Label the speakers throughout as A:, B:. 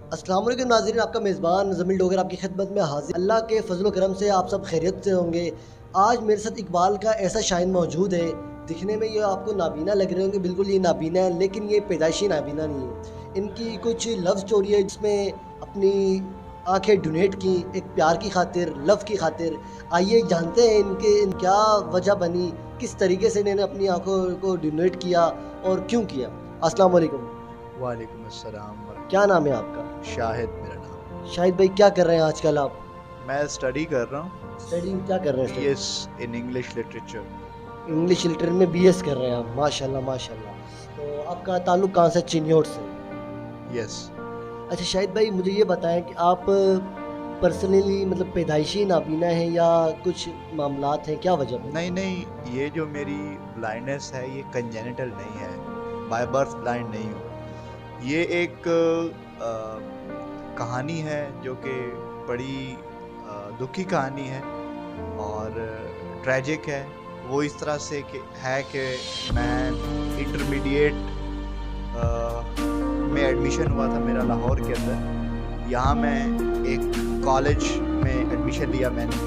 A: अस्सलाम वालेकुम नाज़रीन, आपका मेज़बान ज़मील डोगर आपकी खिदमत में हाज़िर। अल्लाह के फ़ज़ल व करम से आप सब खैरियत से होंगे। आज मेरे साथ इकबाल का ऐसा शाइन मौजूद है, दिखने में ये आपको नाबीना लग रहे होंगे, बिल्कुल ये नाबीना है, लेकिन ये पैदाइशी नाबीना नहीं है। इनकी कुछ लव स्टोरी है जिसमें अपनी आँखें डोनेट की एक प्यार की खातिर, लव की खातिर। आइए जानते हैं इनके क्या वजह बनी, किस तरीके से इन्होंने अपनी आँखों को डोनेट किया और क्यों किया। अस्सलाम वालेकुम।
B: वालेकुम अस्सलाम
A: क्या नाम है आपका?
B: शाहिद मेरा नाम।
A: शाहिद भाई, क्या कर रहे हैं आजकल आप?
B: मैं स्टडी कर रहा हूँ
A: स्टडी क्या कर रहे हैं?
B: BS in English literature.
A: English literature में बीएस कर रहे हैं आप, माशाल्लाह माशाल्लाह। तो आपका ताल्लुक कहाँ से? चिन्योट से।
B: यस।
A: अच्छा शाहिद भाई, मुझे ये बताएं कि आप पर्सनली मतलब पैदाइशी नाबीना हैं या कुछ मामलात हैं, क्या वजह है?
B: नहीं नहीं, ये जो मेरी ब्लाइंडनेस है ये कंजेनिटल नहीं है, बाय बर्थ ब्लाइंड नहीं हूँ। ये एक कहानी है जो कि बड़ी दुखी कहानी है और ट्रैजिक है। वो इस तरह से कि मैं इंटरमीडिएट में एडमिशन हुआ था मेरा लाहौर के अंदर। यहाँ मैं एक कॉलेज में एडमिशन लिया मैंने।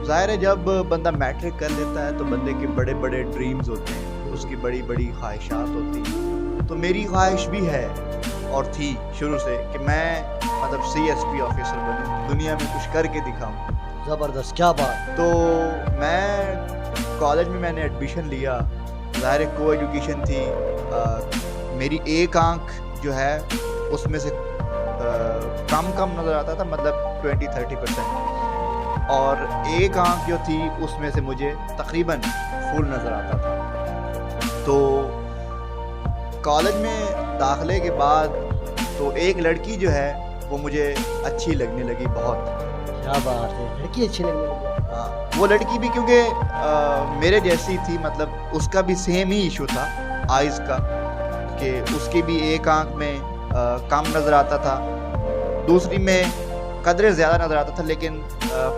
B: ज़ाहिर है जब बंदा मैट्रिक कर लेता है तो बंदे के बड़े बड़े ड्रीम्स होते हैं, उसकी बड़ी बड़ी ख्वाहिशात होती हैं। तो मेरी ख्वाहिश भी है और थी शुरू से कि मैं मतलब CSP ऑफिसर बनूं, दुनिया में कुछ करके दिखाऊं।
A: ज़बरदस्त, क्या बात।
B: तो मैं कॉलेज में मैंने एडमिशन लिया। ज़ाहिर है को एजुकेशन थी। मेरी एक आंख जो है उसमें से कम नज़र आता था, मतलब 20-30%, और एक आंख जो थी उसमें से मुझे तकरीबन फुल नज़र आता था। तो कॉलेज में दाखिले के बाद तो एक लड़की जो है वो मुझे अच्छी लगने लगी बहुत।
A: क्या बात है, लड़की अच्छी लगने लगी।
B: हाँ, वो लड़की भी क्योंकि मेरे जैसी थी, मतलब उसका भी सेम ही इशू था आइज़ का, कि उसकी भी एक आंख में कम नज़र आता था, दूसरी में कदरे ज़्यादा नज़र आता था, लेकिन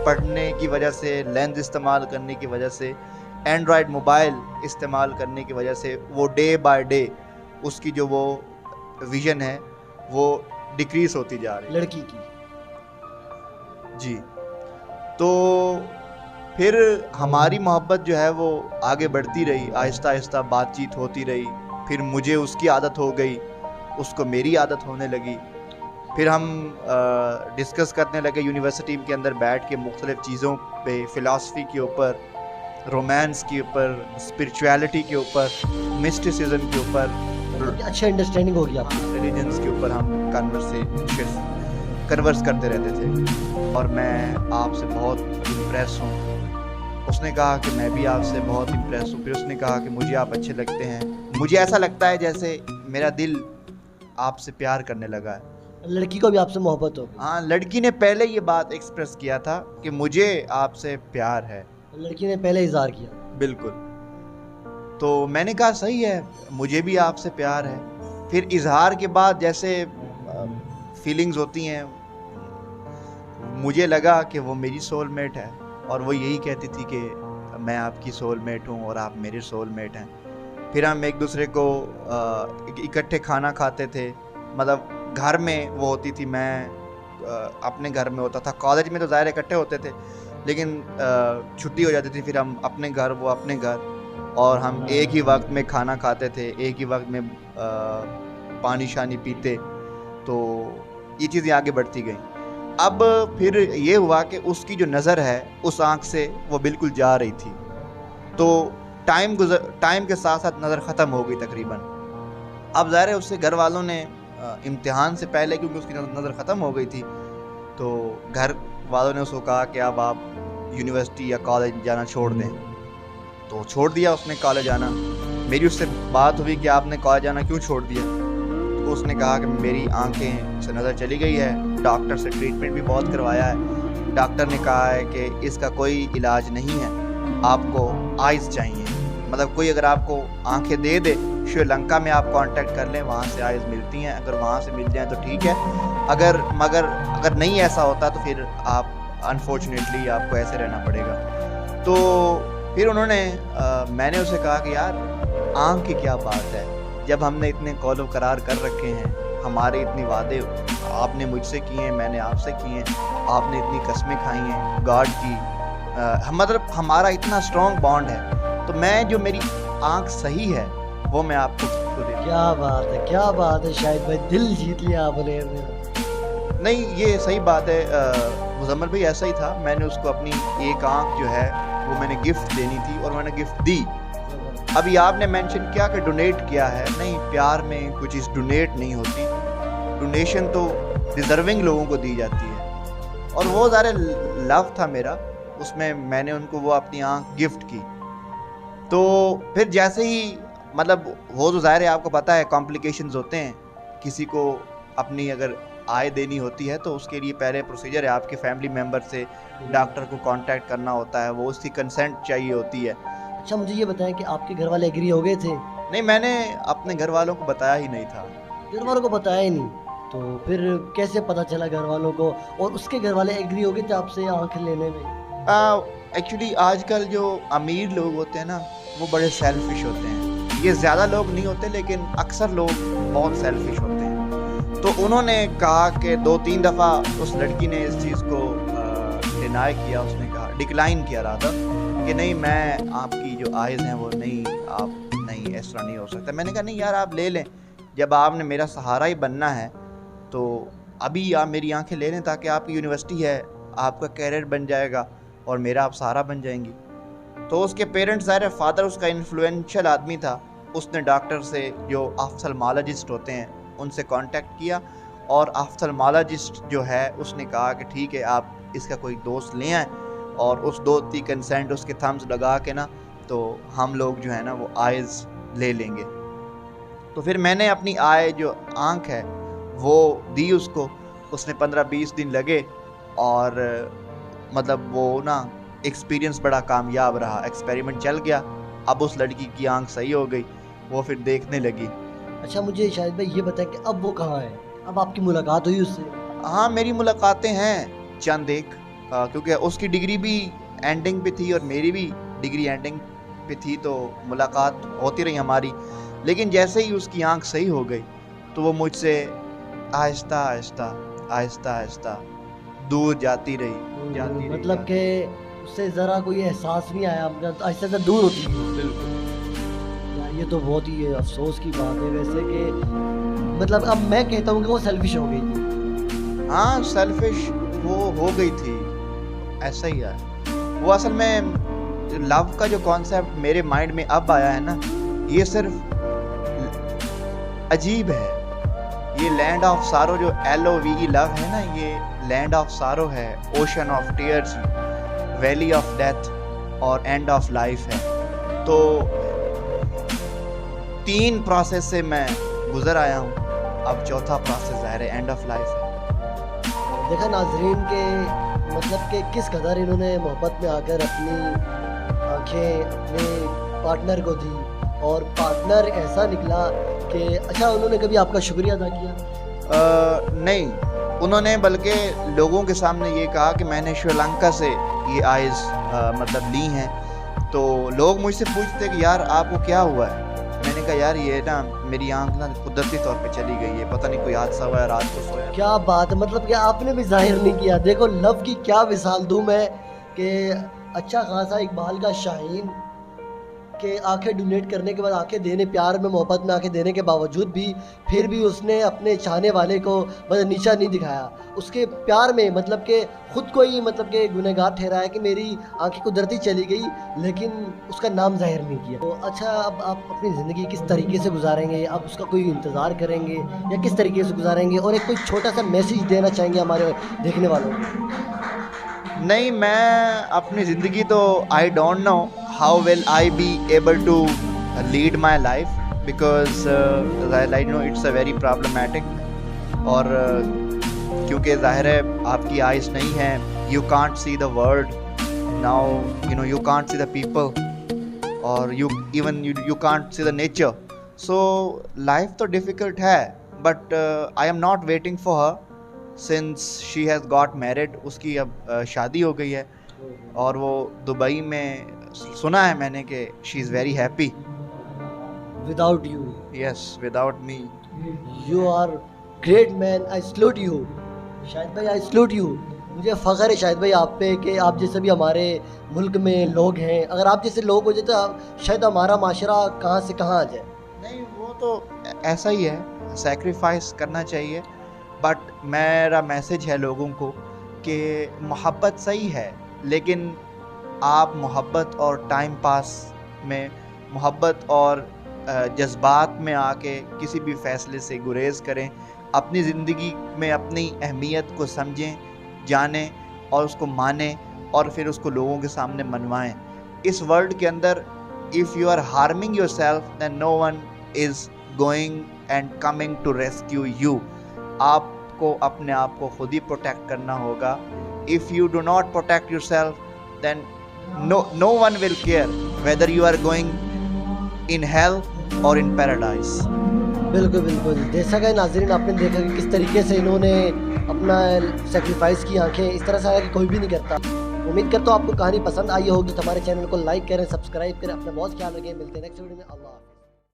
B: पढ़ने की वजह से, लेंस इस्तेमाल करने की वजह से, एंड्रॉयड मोबाइल इस्तेमाल करने की वजह से वो डे बाय डे उसकी जो वो विज़न है वो डिक्रीज़ होती जा रही है
A: लड़की की।
B: जी। तो फिर हमारी मोहब्बत जो है वो आगे बढ़ती रही, आहिस्ता आहिस्ता बातचीत होती रही। फिर मुझे उसकी आदत हो गई, उसको मेरी आदत होने लगी। फिर हम डिस्कस करने लगे यूनिवर्सिटी के अंदर बैठ के मुख्तलिफ़ चीज़ों पे, फ़िलासफ़ी के ऊपर, रोमांस के ऊपर, स्पिरिचुअलिटी के ऊपर, मिस्टिसिज्म के ऊपर,
A: अच्छा अंडरस्टैंडिंग हो गई आपकी।
B: रिलीजन्स के ऊपर हम कन्वर्स करते रहते थे। और मैं आपसे बहुत इम्प्रेस हूँ। उसने कहा कि मैं भी आपसे बहुत इम्प्रेस हूँ। फिर उसने कहा कि मुझे आप अच्छे लगते हैं, मुझे ऐसा लगता है जैसे मेरा दिल आपसे प्यार करने लगा है।
A: लड़की को भी आपसे मोहब्बत हो गई?
B: हाँ, लड़की ने पहले ये बात एक्सप्रेस किया था कि मुझे आपसे प्यार है।
A: लड़की ने पहले इज़हार किया?
B: बिल्कुल। तो मैंने कहा सही है, मुझे भी आपसे प्यार है। फिर इजहार के बाद जैसे फीलिंग्स होती हैं, मुझे लगा कि वो मेरी सोलमेट है और वो यही कहती थी कि मैं आपकी सोलमेट हूँ और आप मेरे सोलमेट हैं। फिर हम एक दूसरे को इकट्ठे खाना खाते थे, मतलब घर में वो होती थी, मैं अपने घर में होता था। कॉलेज में तो ज़ाहिर इकट्ठे होते थे, लेकिन छुट्टी हो जाती थी, फिर हम अपने घर, वो अपने घर, और हम एक ही वक्त में खाना खाते थे, एक ही वक्त में पानी शानी पीते। तो ये चीज़ें आगे बढ़ती गई। अब फिर ये हुआ कि उसकी जो नज़र है उस आँख से वो बिल्कुल जा रही थी। तो टाइम के साथ साथ नज़र ख़त्म हो गई तकरीबन। अब ज़ाहिर है उससे घर वालों ने इम्तिहान से पहले, क्योंकि उसकी नज़र ख़त्म हो गई थी, तो घर वालों ने उसको कहा कि अब आप यूनिवर्सिटी या कॉलेज जाना छोड़ दें। तो छोड़ दिया उसने कॉलेज जाना। मेरी उससे बात हुई कि आपने कॉलेज जाना क्यों छोड़ दिया? तो उसने कहा कि मेरी आंखें से नज़र चली गई है, डॉक्टर से ट्रीटमेंट भी बहुत करवाया है, डॉक्टर ने कहा है कि इसका कोई इलाज नहीं है, आपको आइज़ चाहिए। मतलब कोई अगर आपको आंखें दे दे, श्रीलंका में आप कांटेक्ट कर लें, वहाँ से आइज़ मिलती हैं, अगर वहाँ से मिल जाए तो ठीक है, अगर नहीं ऐसा होता तो फिर आप अनफॉर्चुनेटली आपको ऐसे रहना पड़ेगा। तो फिर उन्होंने मैंने उसे कहा कि यार आंख की क्या बात है, जब हमने इतने कौलो करार कर रखे हैं हमारे इतने वादे आपने मुझसे किए हैं, मैंने आपसे किए हैं, आपने इतनी कस्में खाई हैं गॉड की, मतलब हमारा इतना स्ट्रॉन्ग बॉन्ड है, तो मैं जो मेरी आंख सही है वो मैं आपको दे।
A: क्या बात है शाहिद भाई, दिल जीत लिया आपने मेरा।
B: नहीं, ये सही बात है मुजम्मिल भाई, ऐसा ही था। मैंने उसको अपनी एक आंख जो है वो मैंने गिफ्ट देनी थी और मैंने गिफ्ट दी। अभी आपने मेंशन किया कि डोनेट किया है, नहीं, प्यार में कुछ चीज़ डोनेट नहीं होती, डोनेशन तो डिज़र्विंग लोगों को दी जाती है, और वो ज़्यादा लव था मेरा, उसमें मैंने उनको वो अपनी आंख गिफ्ट की। तो फिर जैसे ही मतलब वो तो ज़ाहिर है आपको पता है कॉम्प्लिकेशंस होते हैं, किसी को अपनी अगर आय देनी होती है तो उसके लिए पहले प्रोसीजर है, आपके फैमिली मेम्बर से डॉक्टर को कांटेक्ट करना होता है, वो उसकी कंसेंट चाहिए होती है।
A: अच्छा मुझे ये बताएं कि आपके घर वाले एग्री हो गए थे?
B: नहीं, मैंने अपने घर वालों को बताया ही नहीं था।
A: घर वालों को बताया ही नहीं, तो फिर कैसे पता चला घर वालों को? और उसके घर वाले एग्री हो गए थे आपसे आंख लेने में?
B: एक्चुअली आजकल जो अमीर लोग होते हैं ना वो बड़े सेल्फिश होते हैं, ये ज़्यादा लोग नहीं होते लेकिन अक्सर लोग बहुत सेल्फिश होते हैं। तो उन्होंने कहा कि 2-3 दफ़ा उस लड़की ने इस चीज़ को डिनाई किया, उसने कहा, डिक्लाइन किया रादर, कि नहीं मैं आपकी जो आइज़ हैं वो नहीं, आप नहीं, इस तरह नहीं हो सकता। मैंने कहा नहीं यार, आप ले लें, जब आपने मेरा सहारा ही बनना है तो अभी आप मेरी आंखें ले लें, ताकि आपकी यूनिवर्सिटी है, आपका कैरियर बन जाएगा और मेरा आप सहारा बन जाएंगी। तो उसके पेरेंट्स, ज़ाहिर फादर उसका इन्फ्लुएंशियल आदमी था, उसने डॉक्टर से जो ऑफ्थल्मोलॉजिस्ट होते हैं उनसे कांटेक्ट किया, और ऑफ्थल्मोलॉजिस्ट जो है उसने कहा कि ठीक है, आप इसका कोई दोस्त ले आएँ, और उस दोस्त की कंसेंट उसके थम्स लगा के ना, तो हम लोग जो है ना वो आइज़ ले लेंगे। तो फिर मैंने अपनी आय जो आँख है वो दी उसको, उसने 15-20 दिन लगे, और मतलब वो ना एक्सपीरियंस बड़ा कामयाब रहा, एक्सपेरिमेंट चल गया, अब उस लड़की की आंख सही हो गई, वो फिर देखने लगी।
A: अच्छा मुझे शाहिद भाई ये बताएं कि अब वो कहाँ है? अब आपकी मुलाकात हुई उससे?
B: हाँ, मेरी मुलाकातें हैं चंद एक, क्योंकि उसकी डिग्री भी एंडिंग पे थी और मेरी भी डिग्री एंडिंग पे थी, तो मुलाकात होती रही हमारी। लेकिन जैसे ही उसकी आंख सही हो गई तो वो मुझसे आहिस्ता आहिस्ता दूर जाती रही।
A: मतलब कि उससे ज़रा कोई एहसास नहीं आया, मतलब आहिस्ता से दूर होती है?
B: बिल्कुल।
A: यार ये तो बहुत ही अफसोस की बात है वैसे, कि मतलब अब मैं कहता हूँ कि वो सेल्फिश हो गई थी।
B: हाँ, सेल्फिश वो हो गई थी, ऐसा ही है वो। असल में लव का जो कॉन्सेप्ट मेरे माइंड में अब आया है ना, ये सिर्फ अजीब है। ये लैंड ऑफ सारो जो LOVE लव है ना, ये लैंड ऑफ सारो है, ocean of tears, valley of death और एंड ऑफ लाइफ है। तो 3 प्रोसेस से मैं गुजर आया हूँ, अब चौथा प्रोसेस ज़ाहिर है एंड ऑफ लाइफ है।
A: देखा नाजरीन के मतलब कि किस कदर इन्होंने मोहब्बत में आकर अपनी आंखें अपने पार्टनर को दी, और पार्टनर ऐसा निकला कि अच्छा उन्होंने कभी आपका शुक्रिया अदा किया?
B: नहीं, उन्होंने बल्कि लोगों के सामने ये कहा कि मैंने श्रीलंका से ये आइज़ मतलब ली हैं। तो लोग मुझसे पूछते कि यार आपको क्या हुआ है? मैंने कहा यार ये ना मेरी आंख ना कुदरती तौर पे चली गई है, पता नहीं कोई हादसा हुआ है, रात को सोया।
A: क्या बात है, मतलब कि आपने भी जाहिर नहीं किया। देखो लव की क्या मिसाल दूँ मैं, कि अच्छा खासा इकबाल का शाहीन के आंखें डोनेट करने के बाद, आंखें देने, प्यार में मोहब्बत में आंखें देने के बावजूद भी फिर भी उसने अपने चाहने वाले को मतलब नीचा नहीं दिखाया। उसके प्यार में मतलब कि ख़ुद को ही मतलब कि गुनहगार ठहराया कि मेरी आंखें कुदरती चली गई, लेकिन उसका नाम जाहिर नहीं किया। तो अच्छा अब आप अपनी ज़िंदगी किस तरीके से गुजारेंगे? आप उसका कोई इंतज़ार करेंगे या किस तरीके से गुजारेंगे? और एक कोई छोटा सा मैसेज देना चाहेंगे हमारे देखने वालों को?
B: नहीं, मैं अपनी ज़िंदगी तो I don't know how will I be able to lead my life, because I know it's a very problematic. और क्योंकि ज़ाहिर है आपकी आइज़ नहीं है, you can't see the world now, you know, you can't see the people, और you can't see the nature. So life तो difficult है, but I am not waiting for her since she has got married. उसकी अब शादी हो गई है और वो दुबई में, सुना है मैंने कि she is very happy
A: without you.
B: Yes, without me.
A: You are great man, I salute you. Shahid भाई आई सल्यूट यू। मुझे फ़ख्र है शाहिद भाई आप पे कि आप जैसे भी हमारे मुल्क में लोग हैं, अगर आप जैसे लोग हो जाए तो शायद हमारा माशरा कहाँ से कहाँ आ जाए।
B: नहीं, वो तो ऐसा ही है, सैक्रिफाइस करना चाहिए। बट मेरा मैसेज है लोगों को कि मोहब्बत सही है, लेकिन आप मोहब्बत और टाइम पास में, मोहब्बत और जज्बात में आके किसी भी फ़ैसले से गुरेज़ करें। अपनी ज़िंदगी में अपनी अहमियत को समझें, जानें और उसको मानें और फिर उसको लोगों के सामने मनवाएं। इस वर्ल्ड के अंदर if you are harming yourself then no one is going and coming to rescue you. आपको अपने आप को खुद ही प्रोटेक्ट करना होगा। If you do not protect yourself then no one will care whether you are going in hell or in paradise।
A: बिल्कुल बिल्कुल, जैसा कि नाज़रीन आपने देखा कि किस तरीके से इन्होंने अपना सेक्रीफाइस की आंखें, इस तरह से आया कि कोई भी नहीं करता। उम्मीद करता हूँ आपको कहानी पसंद आई होगी। तो हमारे चैनल को लाइक करें, सब्सक्राइब करें, अपना बहुत ख्याल रखें। मिलते हैं नेक्स्ट वीडियो में। अल्लाह।